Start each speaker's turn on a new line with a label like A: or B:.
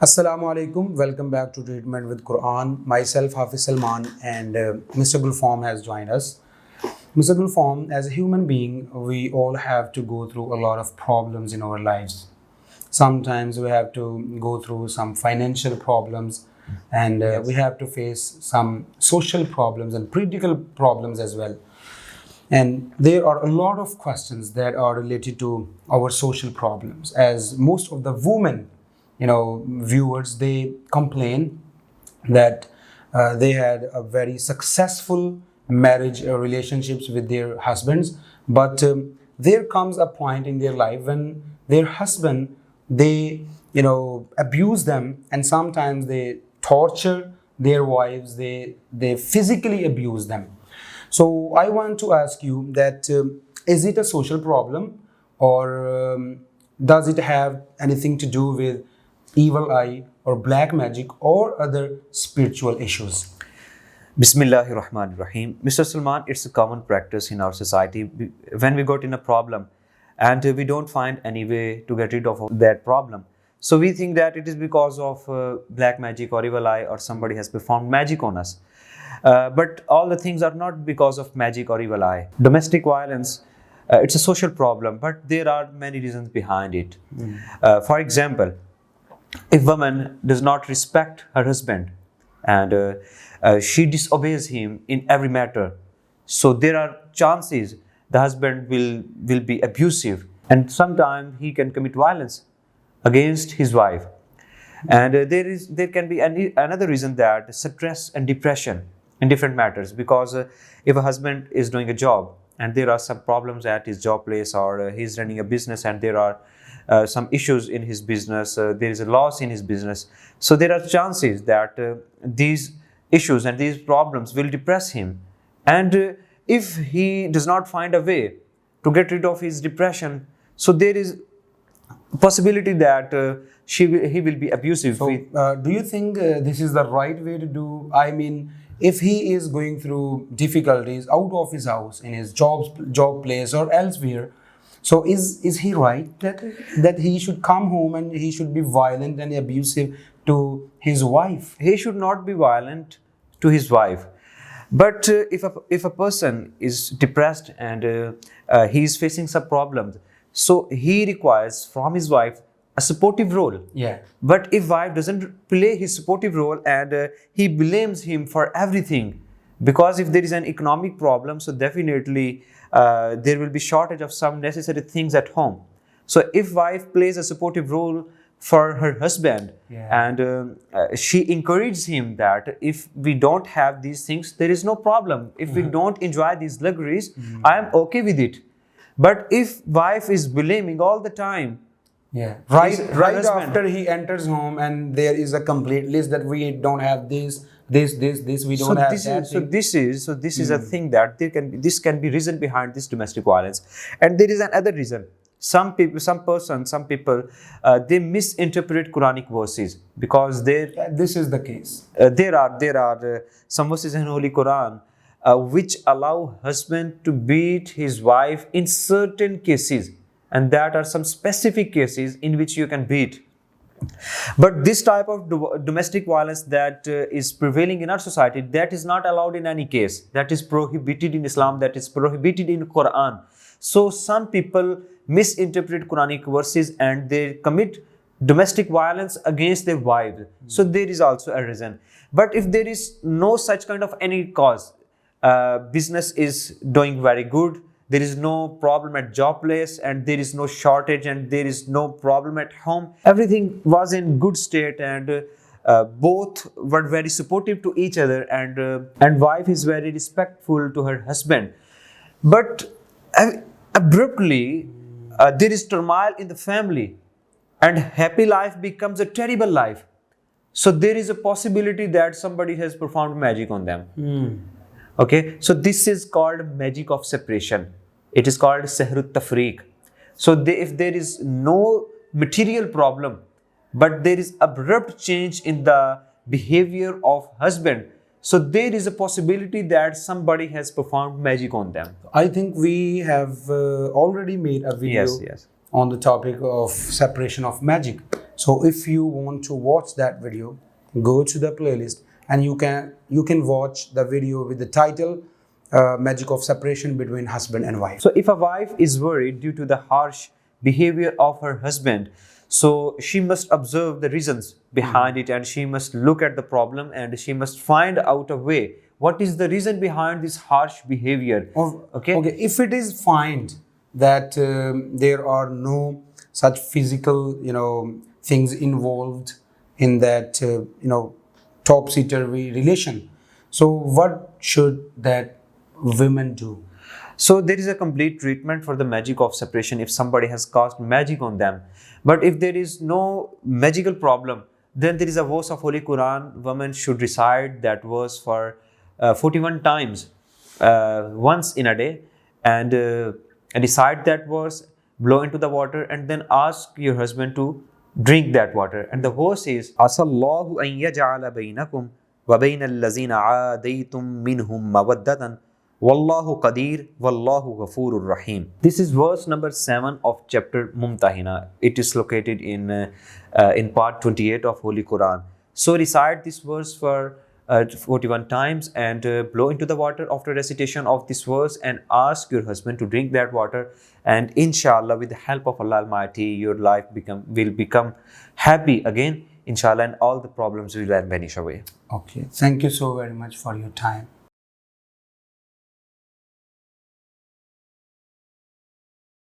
A: Assalamu alaikum. Welcome back to Treatment with Quran. Myself, Hafiz Salman, and Mr. Gulfam has joined us. Mr. Gulfam, as a human being, we all have to go through a lot of problems in our lives. Sometimes we have to go through some financial problems, and we have to face some social problems and political problems as well. And there are a lot of questions that are related to our social problems, as most of the women, viewers, they complain that they had a very successful marriage relationships with their husbands, but there comes a point in their life when their husband, they abuse them, and sometimes they torture their wives, they physically abuse them. So I want to ask you that is it a social problem, or does it have anything to do with evil eye or black magic or other spiritual issues?
B: Bismillahir Rahmanir Rahim. Mr. Salman, it's a common practice in our society when we got in a problem and we don't find any way to get rid of that problem. So we think that it is because of black magic or evil eye, or somebody has performed magic on us. But all the things are not because of magic or evil eye. Domestic violence, it's a social problem, but there are many reasons behind it. For example, if woman does not respect her husband and she disobeys him in every matter, so there are chances the husband will be abusive, and sometimes he can commit violence against his wife. And there can be another reason, that stress and depression in different matters, because if a husband is doing a job and there are some problems at his job place, or he's running a business and there are some issues in his business, there is a loss in his business, so there are chances that these issues and these problems will depress him. And if he does not find a way to get rid of his depression, so there is possibility that he will be abusive.
A: So do you think this is the right way to do? I mean, if he is going through difficulties out of his house, in his job place or elsewhere, so is he right that he should come home and he should be violent and abusive to his wife?
B: He should not be violent to his wife. But if a person is depressed and he is facing some problems, so he requires from his wife a supportive role.
A: Yeah.
B: But if wife doesn't play his supportive role and he blames him for everything, because if there is an economic problem, so definitely there will be shortage of some necessary things at home. So if wife plays a supportive role for her husband,
A: yeah,
B: and she encourages him that if we don't have these things, there is no problem. If we don't enjoy these luxuries, I am okay with it. But if wife is blaming all the time,
A: yeah, right
B: husband,
A: after he enters home and there is a complete list that we don't have this, we don't have that.
B: This is a thing that this can be reason behind this domestic violence. And there is another reason. Some people they misinterpret Quranic verses, because
A: this is the case.
B: There are some verses in Holy Quran which allow husband to beat his wife in certain cases, and that are some specific cases in which you can beat. But this type of domestic violence that is prevailing in our society, that is not allowed in any case. That is prohibited in Islam, that is prohibited in Quran. So some people misinterpret Quranic verses and they commit domestic violence against their wives. So there is also a reason. But if there is no such kind of any cause, business is doing very good, there is no problem at job place, and there is no shortage, and there is no problem at home, everything was in good state, and both were very supportive to each other, and wife is very respectful to her husband. But abruptly there is turmoil in the family, and happy life becomes a terrible life. So there is a possibility that somebody has performed magic on them. Okay, so this is called magic of separation. It is called Sehrut Tafriq. So if there is no material problem, but there is abrupt change in the behavior of husband, so there is a possibility that somebody has performed magic on them.
A: I think we have already made a video
B: Yes.
A: on the topic of separation of magic. So if you want to watch that video, go to the playlist and you can watch the video with the title Magic of Separation Between Husband and Wife.
B: So if a wife is worried due to the harsh behavior of her husband, so she must observe the reasons behind it, and she must look at the problem, and she must find out a way. What is the reason behind this harsh behavior?
A: Okay. If it is find that there are no such physical, things involved in that, topsy-turvy relation, so what should that women do?
B: So there is a complete treatment for the magic of separation if somebody has cast magic on them. But if there is no magical problem, then there is a verse of Holy Quran. Women should recite that verse for 41 times once in a day, and recite that verse, blow into the water, and then ask your husband to drink that water. And the verse is Asallahu an yaj'ala bainakum wa bainal lazina aadaytum minhum mawaddatan Wallahu Qadir, Wallahu Ghafurur Rahim. This is verse number 7 of chapter Mumtahina. It is located in part 28 of Holy Quran. So recite this verse for 41 times and blow into the water after recitation of this verse, and ask your husband to drink that water. And inshallah, with the help of Allah Almighty, your life will become happy again, inshallah, and all the problems will vanish away.
A: Okay. Thank you so very much for your time.